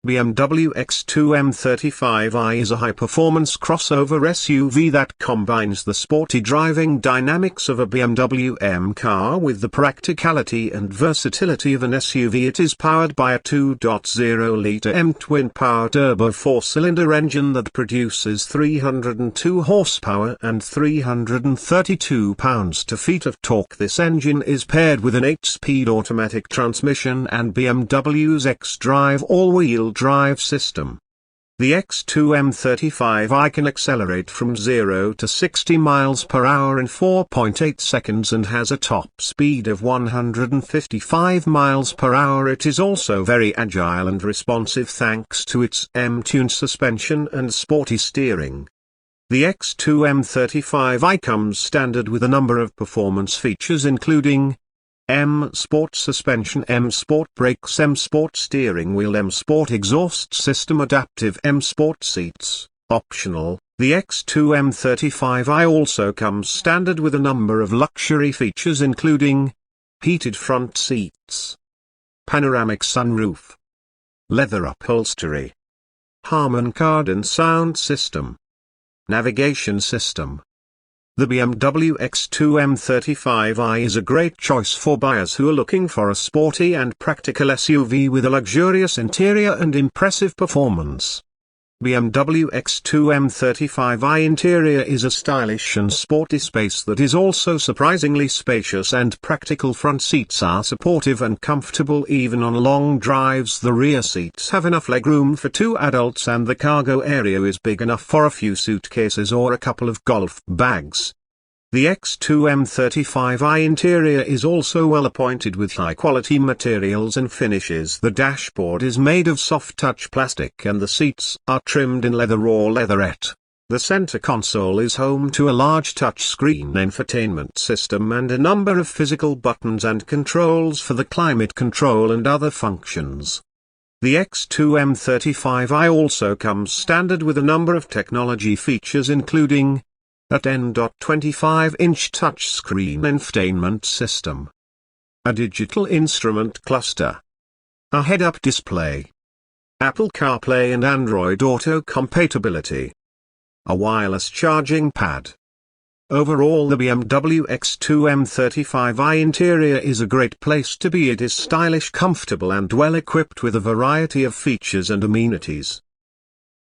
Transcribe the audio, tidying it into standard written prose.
BMW X2 M35i is a high-performance crossover SUV that combines the sporty driving dynamics of a BMW M car with the practicality and versatility of an SUV. It is powered by a 2.0-litre M twin-power turbo four-cylinder engine that produces 302 horsepower and 332 pounds-to-feet of torque. This engine is paired with an 8-speed automatic transmission and BMW's xDrive all-wheel drive system. The X2 M35i can accelerate from 0 to 60 miles per hour in 4.8 seconds and has a top speed of 155 miles per hour. It is also very agile and responsive thanks to its M-Tune suspension and sporty steering. The X2 M35i comes standard with a number of performance features including M Sport suspension, M Sport brakes, M Sport steering wheel, M Sport exhaust system, adaptive M Sport seats. Optional, the X2 M35i also comes standard with a number of luxury features including heated front seats, panoramic sunroof, leather upholstery, Harman Kardon sound system, navigation system. The BMW X2 M35i is a great choice for buyers who are looking for a sporty and practical SUV with a luxurious interior and impressive performance. BMW X2 M35i interior is a stylish and sporty space that is also surprisingly spacious and practical. Front seats are supportive and comfortable even on long drives. The rear seats have enough legroom for 2 adults and the cargo area is big enough for a few suitcases or a couple of golf bags. The X2 M35i interior is also well appointed with high-quality materials and finishes. The dashboard is made of soft-touch plastic and the seats are trimmed in leather or leatherette. The center console is home to a large touchscreen infotainment system and a number of physical buttons and controls for the climate control and other functions. The X2 M35i also comes standard with a number of technology features including a 10.25-inch touchscreen infotainment system, a digital instrument cluster, a head-up display, Apple CarPlay and Android Auto compatibility, a wireless charging pad. Overall, the BMW X2 M35i interior is a great place to be. It is stylish, comfortable and well equipped with a variety of features and amenities.